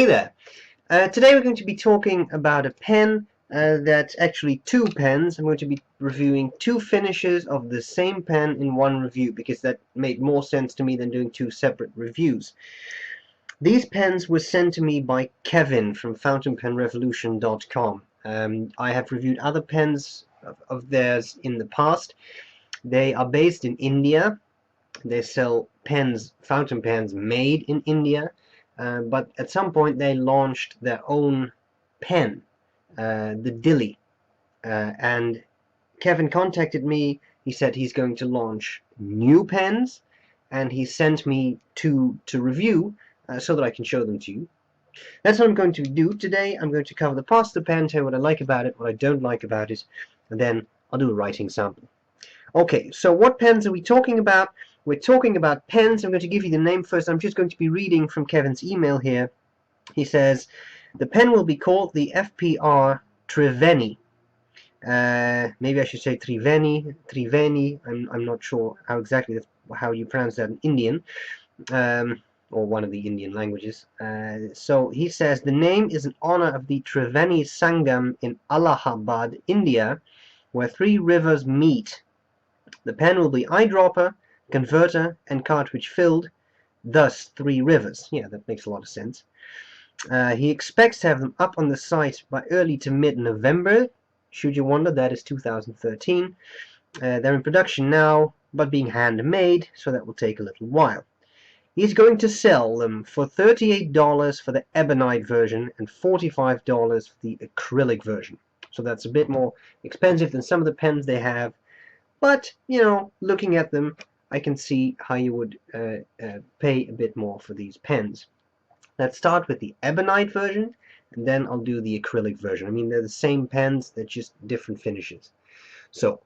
Hey there! Today we're going to be talking about a pen that's actually two pens. I'm going to be reviewing two finishes of the same pen in one review because that made more sense to me than doing two separate reviews. These pens were sent to me by Kevin from fountainpenrevolution.com. I have reviewed other pens of theirs in the past. They are based in India. They sell pens, fountain pens made in India. But at some point they launched their own pen, the Dilly, and Kevin contacted me. He said he's going to launch new pens, and he sent me two to review so that I can show them to you. That's what I'm going to do today. I'm going to cover the past the pen, tell you what I like about it, what I don't like about it, and then I'll do a writing sample. Okay, so what pens are we talking about? We're talking about pens. I'm going to give you the name first. I'm just going to be reading from Kevin's email here. He says, the pen will be called the FPR Triveni. Maybe I should say Triveni. I'm not sure how exactly how you pronounce that in Indian, or one of the Indian languages. So he says, the name is in honor of the Triveni Sangam in Allahabad, India, where three rivers meet. The pen will be eyedropper, converter, and cartridge filled, thus three rivers. Yeah, that makes a lot of sense. He expects to have them up on the site by early to mid-November. Should you wonder, that is 2013. They're in production now, but being handmade, so that will take a little while. He's going to sell them for $38 for the Ebonite version and $45 for the acrylic version. So that's a bit more expensive than some of the pens they have. But, you know, looking at them, I can see how you would pay a bit more for these pens. Let's start with the Ebonite version, and then I'll do the acrylic version. I mean, they're the same pens, they're just different finishes. So,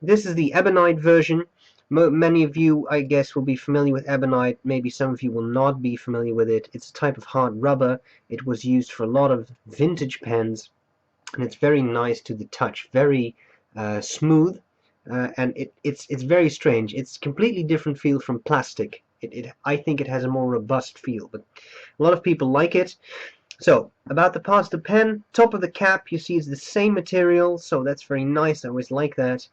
this is the Ebonite version. Many of you, I guess, will be familiar with Ebonite. Maybe some of you will not be familiar with it. It's a type of hard rubber. It was used for a lot of vintage pens, and it's very nice to the touch, very smooth. And it's very strange. It's completely different feel from plastic. I think it has a more robust feel, but a lot of people like it. So, about the pasta pen, top of the cap, you see it's the same material, so that's very nice. I always like that.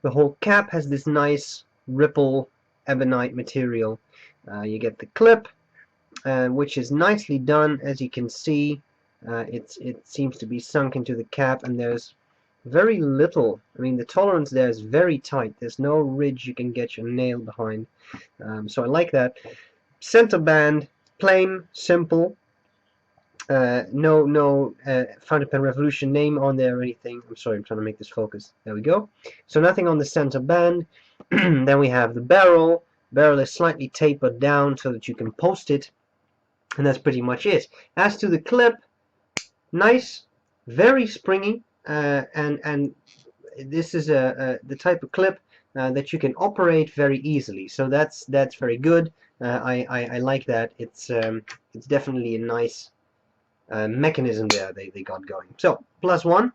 The whole cap has this nice ripple ebonite material. You get the clip, which is nicely done, as you can see. It seems to be sunk into the cap, and there's very little. I mean, the tolerance there is very tight. There's no ridge you can get your nail behind. So I like that. Center band, plain, simple. No Fountain Pen Revolution name on there or anything. I'm sorry, I'm trying to make this focus. There we go. So nothing on the center band. Then we have the barrel. Barrel is slightly tapered down so that you can post it. And that's pretty much it. As to the clip, nice, very springy. And this is the type of clip that you can operate very easily. So that's very good. I like that. It's definitely a nice mechanism there they got going. So +1.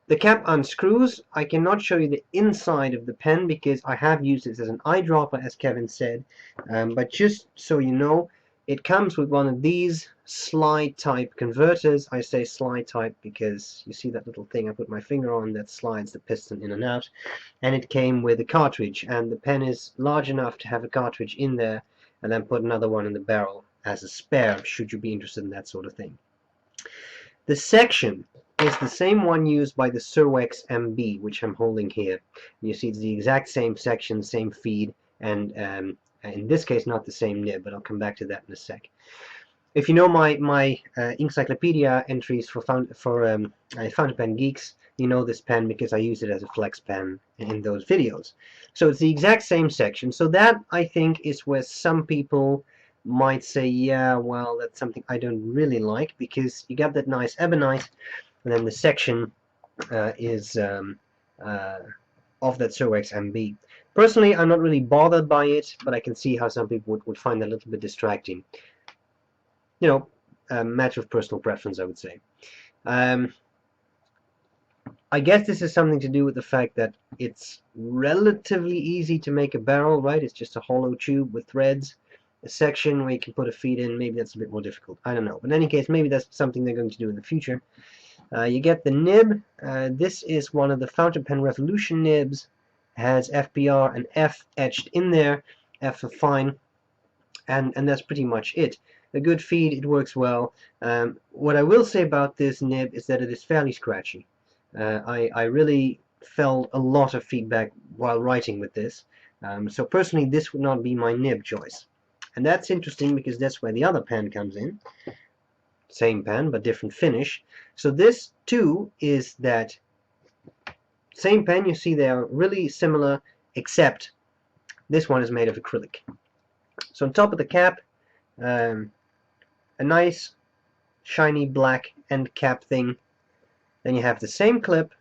The cap unscrews. I cannot show you the inside of the pen because I have used it as an eyedropper, as Kevin said. But just so you know, it comes with one of these slide type converters. I say slide type because you see that little thing I put my finger on that slides the piston in and out. And it came with a cartridge, and the pen is large enough to have a cartridge in there and then put another one in the barrel as a spare, should you be interested in that sort of thing. The section is the same one used by the Surwex MB, which I'm holding here. You see it's the exact same section, same feed, and in this case not the same nib, but I'll come back to that in a sec. If you know my encyclopedia entries for Fountain Pen Geeks, you know this pen because I use it as a flex pen in those videos. So it's the exact same section. So that, I think, is where some people might say, yeah, well, that's something I don't really like, because you got that nice ebonite, and then the section is of that Surwex MB. Personally, I'm not really bothered by it, but I can see how some people would find that a little bit distracting. You know, a matter of personal preference, I would say. I guess this is something to do with the fact that it's relatively easy to make a barrel, right? It's just a hollow tube with threads. a section where you can put a feed in. Maybe that's a bit more difficult. I don't know. But in any case, maybe that's something they're going to do in the future. You get the nib. This is one of the Fountain Pen Revolution nibs. Has FPR and F etched in there. F for fine. And that's pretty much it. A good feed, it works well. What I will say about this nib is that it is fairly scratchy. I really felt a lot of feedback while writing with this. So personally, this would not be my nib choice. And that's interesting because that's where the other pen comes in. Same pen, but different finish. So this too is that same pen. You see they are really similar, except this one is made of acrylic. So on top of the cap, a nice shiny black end cap thing. Then you have the same clip,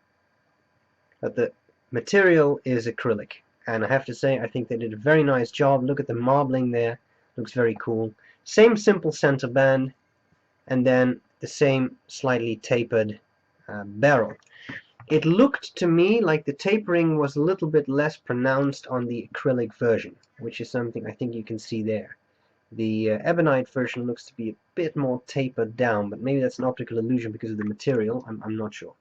but the material is acrylic. And I have to say, I think they did a very nice job. Look at the marbling there. Looks very cool. Same simple center band, and then the same slightly tapered barrel. It looked to me like the tapering was a little bit less pronounced on the acrylic version, which is something I think you can see there. The Ebonite version looks to be a bit more tapered down, but maybe that's an optical illusion because of the material. I'm not sure.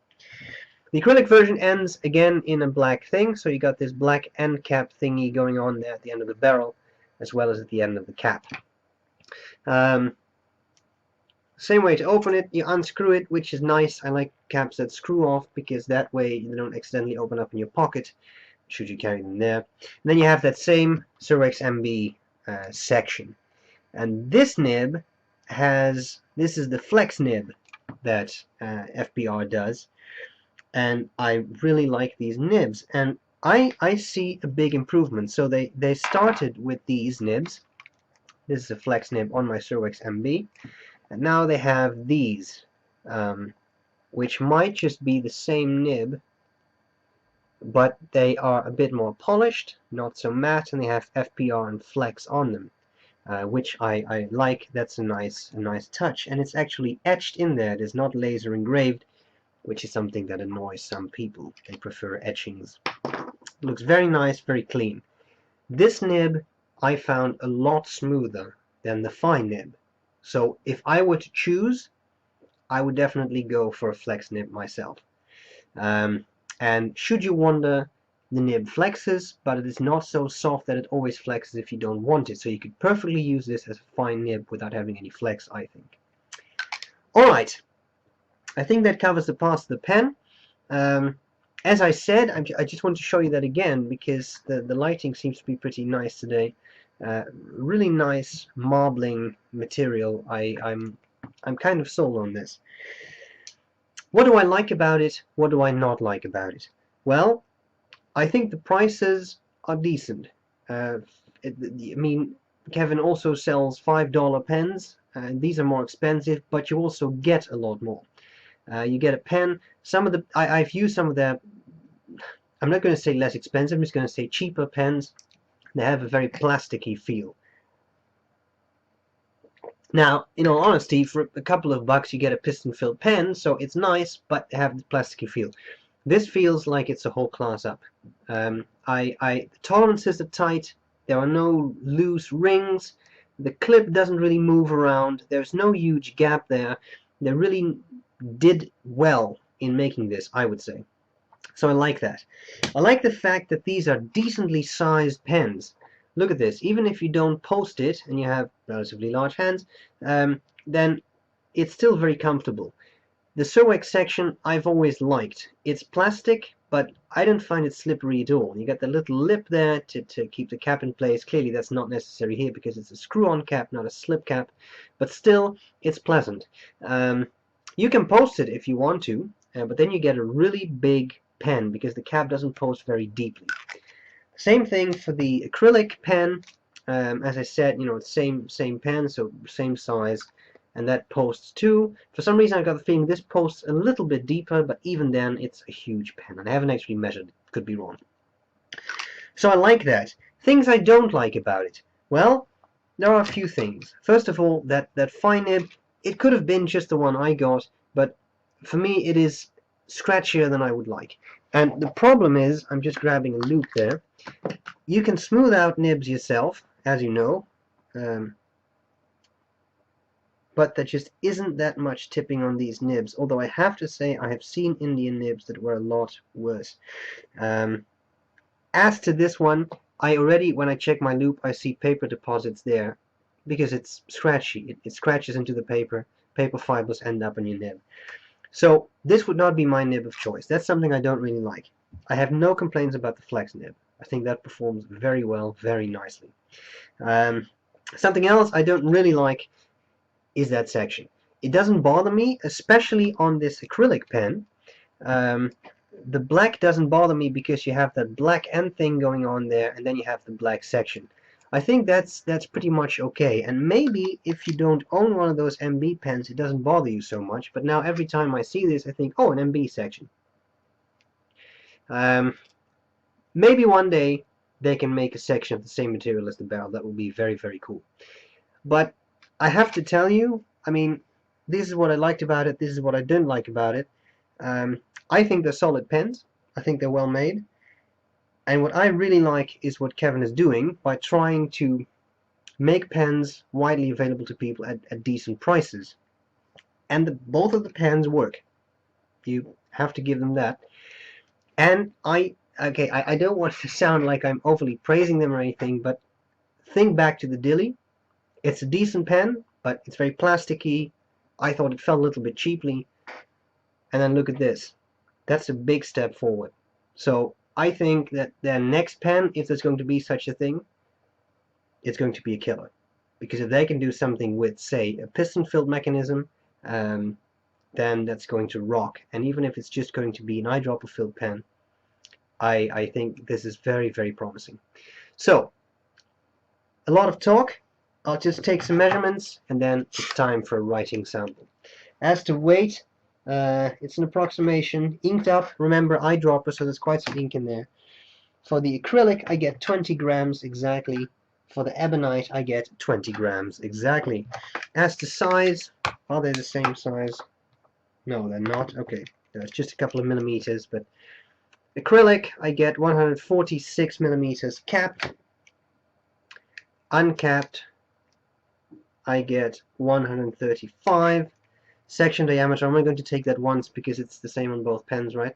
The acrylic version ends again in a black thing, so you got this black end cap thingy going on there at the end of the barrel, as well as at the end of the cap. Same way to open it, you unscrew it, which is nice. I like caps that screw off because that way they don't accidentally open up in your pocket, should you carry them there. And then you have that same Surex MB section. And this nib has, this is the flex nib that FPR does. And I really like these nibs. And I see a big improvement. So they started with these nibs. This is a flex nib on my Surex MB. And now they have these, which might just be the same nib, but they are a bit more polished, not so matte, and they have FPR and flex on them, which I like. That's a nice touch, and it's actually etched in there. It is not laser engraved, which is something that annoys some people. They prefer etchings. It looks very nice, very clean. This nib I found a lot smoother than the fine nib. So if I were to choose, I would definitely go for a flex nib myself. And should you wonder, the nib flexes, but it is not so soft that it always flexes if you don't want it. So you could perfectly use this as a fine nib without having any flex, I think. Alright, I think that covers the parts of the pen. As I said, I just want to show you that again because the lighting seems to be pretty nice today. Really nice marbling material. I'm kind of sold on this. What do I like about it? What do I not like about it? Well, I think the prices are decent. I mean, Kevin also sells $5 pens. These are more expensive, but you also get a lot more. You get a pen. Some of the I've used some of their, I'm not going to say less expensive, I'm just going to say cheaper pens. They have a very plasticky feel. Now, in all honesty, for a couple of bucks you get a piston-filled pen, so it's nice, but they have the plasticky feel. This feels like it's a whole class up. The tolerances are tight. There are no loose rings. The clip doesn't really move around. There's no huge gap there. They really did well in making this, I would say. So I like that. I like the fact that these are decently sized pens. Look at this. Even if you don't post it and you have relatively large hands, then it's still very comfortable. The Surex section I've always liked. It's plastic, but I don't find it slippery at all. You got the little lip there to keep the cap in place. Clearly that's not necessary here because it's a screw-on cap, not a slip cap, but still it's pleasant. You can post it if you want to, but then you get a really big pen because the cap doesn't post very deeply. Same thing for the acrylic pen. As I said, you know, it's same pen, so same size, and that posts too. For some reason I got the feeling this posts a little bit deeper, but even then it's a huge pen, and I haven't actually measured it. Could be wrong. So I like that. Things I don't like about it. Well, there are a few things. First of all, that fine nib, it could have been just the one I got, but for me it is scratchier than I would like. And the problem is, I'm just grabbing a loop there, you can smooth out nibs yourself, as you know. but there just isn't that much tipping on these nibs, although I have to say I have seen Indian nibs that were a lot worse. As to this one, I already, when I check my loop, I see paper deposits there, because it's scratchy. It scratches into the paper. Paper fibers end up in your nib. So this would not be my nib of choice. That's something I don't really like. I have no complaints about the flex nib. I think that performs very well, very nicely. Something else I don't really like is that section. It doesn't bother me, especially on this acrylic pen. The black doesn't bother me because you have that black end thing going on there, and then you have the black section. I think that's pretty much okay, and maybe if you don't own one of those MB pens, it doesn't bother you so much, but now every time I see this, I think, oh, an MB section. Maybe one day they can make a section of the same material as the barrel. That would be very, very cool. But I have to tell you, I mean, this is what I liked about it, this is what I didn't like about it. I think they're solid pens. I think they're well made. And what I really like is what Kevin is doing by trying to make pens widely available to people at decent prices. And both of the pens work. You have to give them that. And I don't want to sound like I'm overly praising them or anything, but think back to the Dilly. It's a decent pen, but it's very plasticky. I thought it fell a little bit cheaply. And then look at this. That's a big step forward. So I think that their next pen, if there's going to be such a thing, it's going to be a killer. Because if they can do something with, say, a piston-filled mechanism, then that's going to rock. And even if it's just going to be an eyedropper-filled pen, I think this is very, very promising. So, a lot of talk. I'll just take some measurements, and then it's time for a writing sample. As to weight, it's an approximation. Inked up, remember, eyedropper, so there's quite some ink in there. For the acrylic, I get 20 grams exactly. For the Ebonite, I get 20 grams exactly. As to size, are they the same size? No, they're not. Okay, there's just a couple of millimeters, but acrylic, I get 146 millimeters capped. Uncapped, I get 135. Section diameter, I'm only going to take that once because it's the same on both pens, right?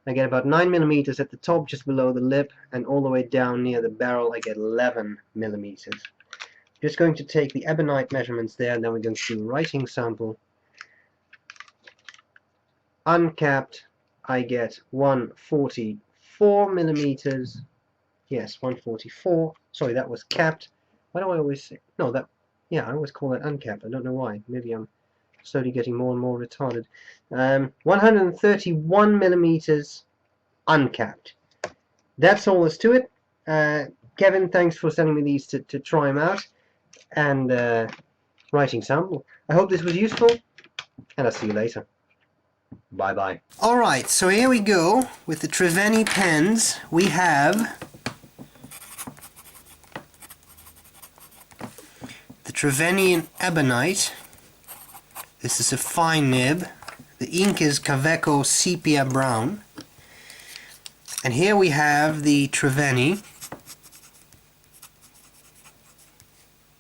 I get about 9 millimeters at the top, just below the lip, and all the way down near the barrel, I get 11 millimeters. Just going to take the Ebonite measurements there, and then we're going to do a writing sample. Uncapped, I get 144 millimeters. Yes, 144. Sorry, that was capped. Why do I always say... No, that... Yeah, I always call that uncapped. I don't know why. Maybe I'm slowly getting more and more retarded. 131 millimeters uncapped. That's all there's to it. Kevin, thanks for sending me these to try them out. And writing sample. I hope this was useful, and I'll see you later. Bye bye. Alright, so here we go with the Triveni pens. We have the Triveni and Ebonite. This is a fine nib. The ink is Kaweco Sepia Brown. And here we have the Triveni.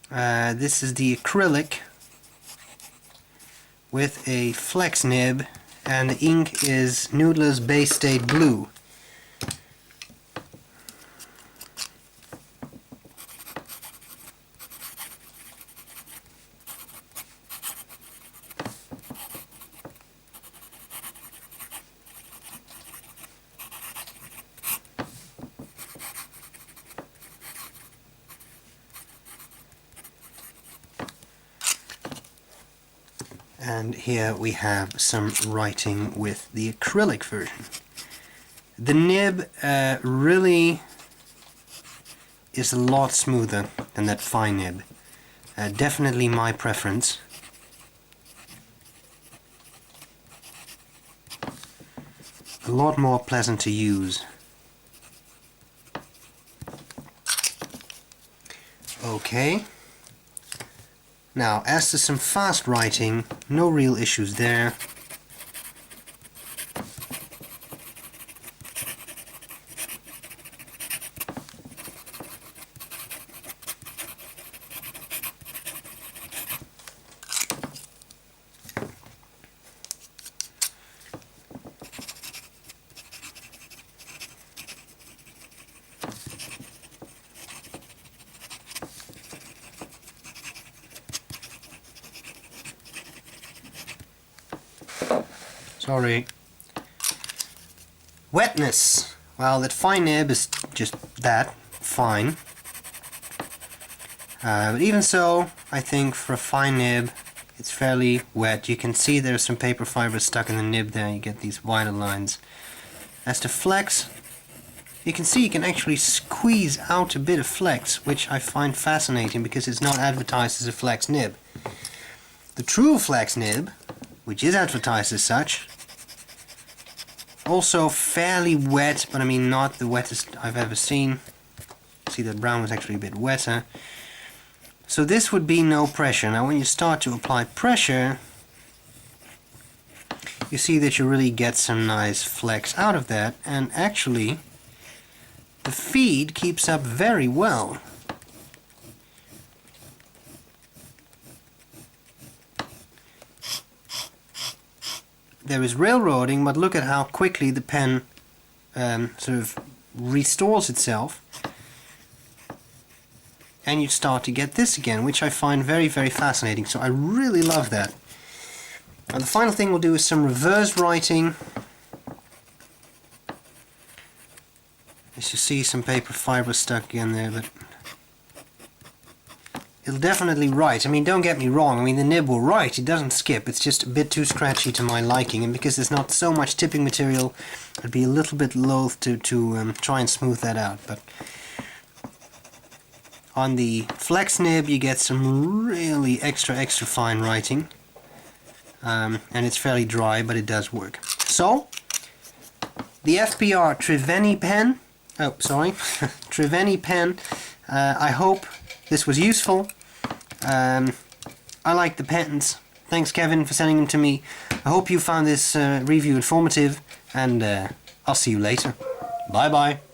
This is the acrylic with a flex nib, and the ink is Noodler's Bay State Blue. And here we have some writing with the acrylic version. The nib really is a lot smoother than that fine nib. Definitely my preference. A lot more pleasant to use. Okay. Now, as to some fast writing, no real issues there. Sorry. Wetness. Well, that fine nib is just that, fine. But even so, I think for a fine nib, it's fairly wet. You can see there's some paper fiber stuck in the nib there. You get these wider lines. As to flex, you can see you can actually squeeze out a bit of flex, which I find fascinating because it's not advertised as a flex nib. The true flex nib, which is advertised as such, also fairly wet, but I mean not the wettest I've ever seen. See, that brown was actually a bit wetter. So this would be no pressure. Now when you start to apply pressure, you see that you really get some nice flex out of that, and actually the feed keeps up very well. There is railroading, but look at how quickly the pen sort of restores itself, and you start to get this again, which I find very, very fascinating. So I really love that. And the final thing we'll do is some reverse writing. As you see, some paper fiber stuck in there, but it'll definitely write. I mean, don't get me wrong, I mean the nib will write, it doesn't skip, it's just a bit too scratchy to my liking, and because there's not so much tipping material, I'd be a little bit loath to try and smooth that out. But on the flex nib you get some really extra fine writing, and it's fairly dry, but it does work. So, the FPR Triveni pen, Triveni pen, I hope this was useful. I like the pens. Thanks Kevin for sending them to me. I hope you found this review informative, and I'll see you later. Bye bye.